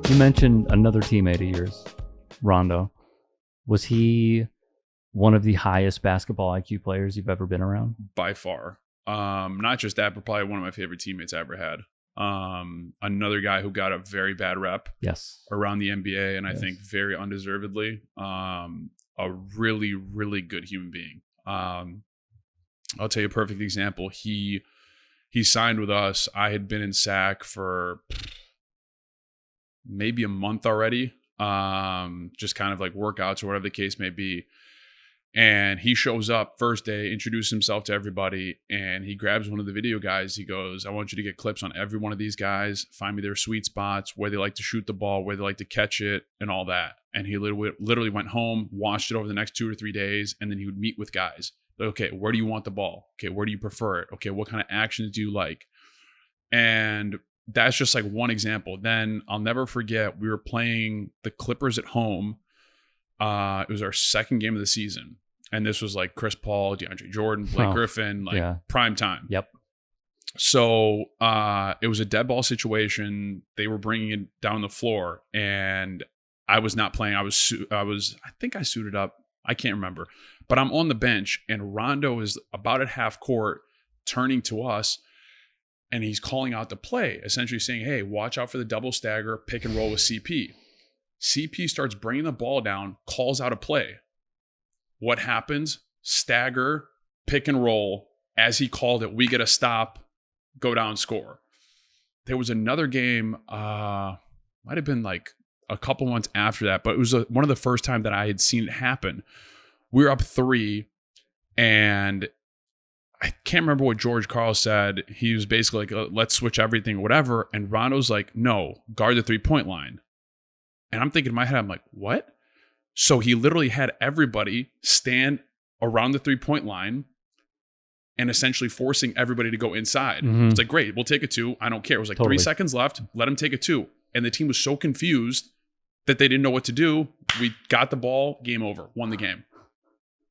You mentioned another teammate of yours, Rondo. Was he one of the highest basketball IQ players you've ever been around? By far. Not just that, but probably one of my favorite teammates I ever had. Another guy who got a very bad rep around the NBA, and I think very undeservedly. A really, really good human being. I'll tell you a perfect example. He signed with us. I had been in SAC for maybe a month already, just kind of like workouts or whatever the case may be. And he shows up first day, introduces himself to everybody, and he grabs one of the video guys. He goes, I want you to get clips on every one of these guys, find me their sweet spots, where they like to shoot the ball, where they like to catch it, and all that. And he literally went home, watched it over the next 2 or 3 days, and then he would meet with guys. Like, okay, where do you want the ball? Okay, where do you prefer it? Okay, what kind of actions do you like? And that's just like one example. Then I'll never forget, we were playing the Clippers at home. It was our second game of the season. And this was like Chris Paul, DeAndre Jordan, Blake Griffin, prime time. Yep. So it was a dead ball situation. They were bringing it down the floor, and I was not playing. I think I suited up. I can't remember. But I'm on the bench, and Rondo is about at half court, turning to us, and he's calling out the play, essentially saying, hey, watch out for the double stagger, pick and roll with CP. CP starts bringing the ball down, calls out a play. What happens? Stagger, pick and roll. As he called it, we get a stop, go down, score. There was another game, might have been like a couple months after that, but it was one of the first time that I had seen it happen. We were up 3, and I can't remember what George Karl said. He was basically like, let's switch everything, whatever. And Rondo's like, no, guard the 3-point line. And I'm thinking in my head, I'm like, what? So he literally had everybody stand around the 3-point line and essentially forcing everybody to go inside. Mm-hmm. It's like, great, we'll take a 2. I don't care. It was like 3 seconds left. Let him take a 2. And the team was so confused that they didn't know what to do. We got the ball, game over, won the game.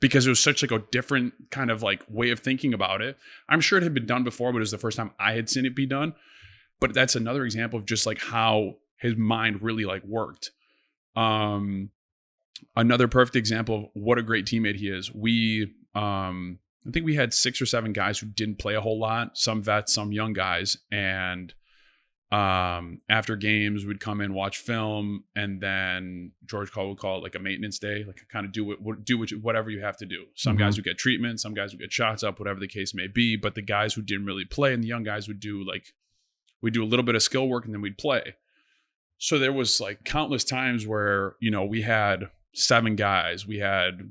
Because it was such like a different kind of like way of thinking about it. I'm sure it had been done before, but it was the first time I had seen it be done. But that's another example of just like how his mind really like worked. Another perfect example of what a great teammate he is. I think we had 6 or 7 guys who didn't play a whole lot, some vets, some young guys. And after games, we'd come in, watch film, and then George Karl would call it like a maintenance day, like kind of whatever you have to do. Some guys would get treatment, some guys would get shots up, whatever the case may be. But the guys who didn't really play and the young guys would do we'd do a little bit of skill work and then we'd play. So there was like countless times where, we had 7 guys, we had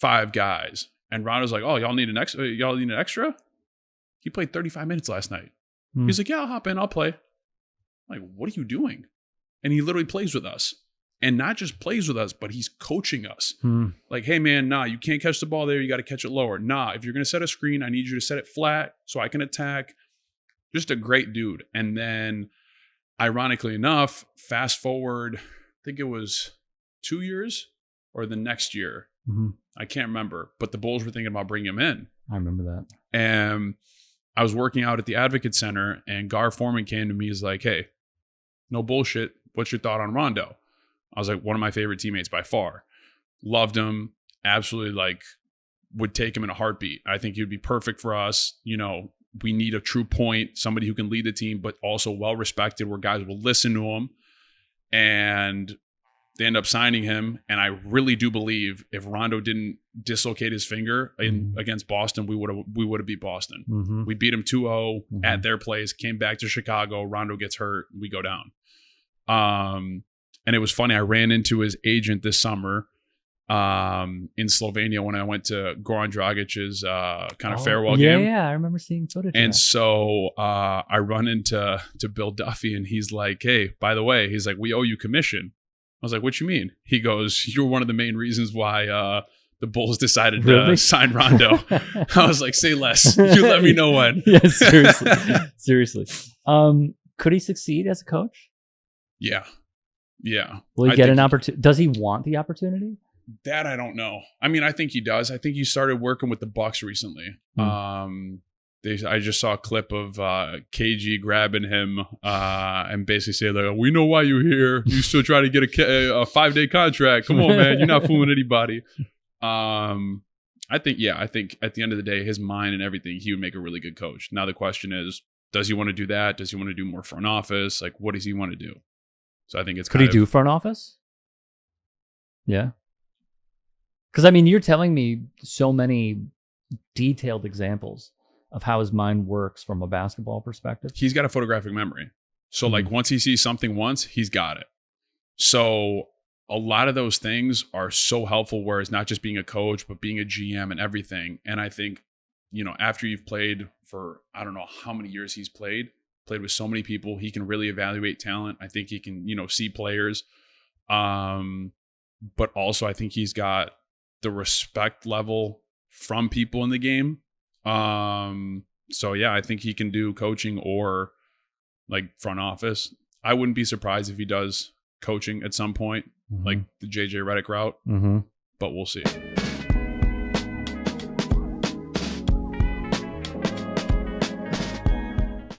5 guys, and Rondo's like, "Oh, y'all need an extra? He played 35 minutes last night." He's like, "Yeah, I'll hop in, I'll play." I'm like, what are you doing? And he literally plays with us, and not just plays with us, but he's coaching us. Like, hey man, nah, you can't catch the ball there. You got to catch it lower. Nah, if you're gonna set a screen, I need you to set it flat so I can attack. Just a great dude. And then, ironically enough, fast forward, I think it was 2 years or the next year. I can't remember, but the Bulls were thinking about bringing him in. I remember that. And I was working out at the Advocate Center, and Gar Foreman came to me. He's like, hey, no bullshit. What's your thought on Rondo? I was like, one of my favorite teammates by far. Loved him. Absolutely would take him in a heartbeat. I think he'd be perfect for us. We need a true point, somebody who can lead the team, but also well-respected, where guys will listen to him. And they end up signing him. And I really do believe if Rondo didn't dislocate his finger against Boston, we would have beat Boston. We beat him 2-0 at their place, came back to Chicago. Rondo gets hurt. We go down. And it was funny. I ran into his agent this summer in Slovenia when I went to Goran Dragic's kind of farewell game. Yeah, I remember seeing footage. And so I run into Bill Duffy, and he's like, hey, by the way, he's like, we owe you commission. I was like, what you mean? He goes, you're one of the main reasons why the Bulls decided to sign Rondo. I was like, say less. You let me know when. Yeah, seriously. Could he succeed as a coach? Yeah. Will he get an opportunity? Does he want the opportunity? That I don't know. I mean, I think he does. I think he started working with the Bucks recently. I just saw a clip of KG grabbing him and basically saying, like, we know why you're here. You still try to get a 5-day contract. Come on, man. You're not fooling anybody. I think at the end of the day, his mind and everything, he would make a really good coach. Now the question is, does he want to do that? Does he want to do more front office? Like, what does he want to do? So I think it's Could he do front office? Yeah. Because, I mean, you're telling me so many detailed examples of how his mind works from a basketball perspective. He's got a photographic memory. So like once he sees something once, he's got it. So a lot of those things are so helpful, where it's not just being a coach, but being a GM and everything. And I think, you know, after you've played for, I don't know how many years he's played with so many people, he can really evaluate talent. I think he can, you know, see players. But also I think he's got the respect level from people in the game. So yeah, I think he can do coaching or like front office. I wouldn't be surprised if he does coaching at some point, like the JJ Redick route, but we'll see.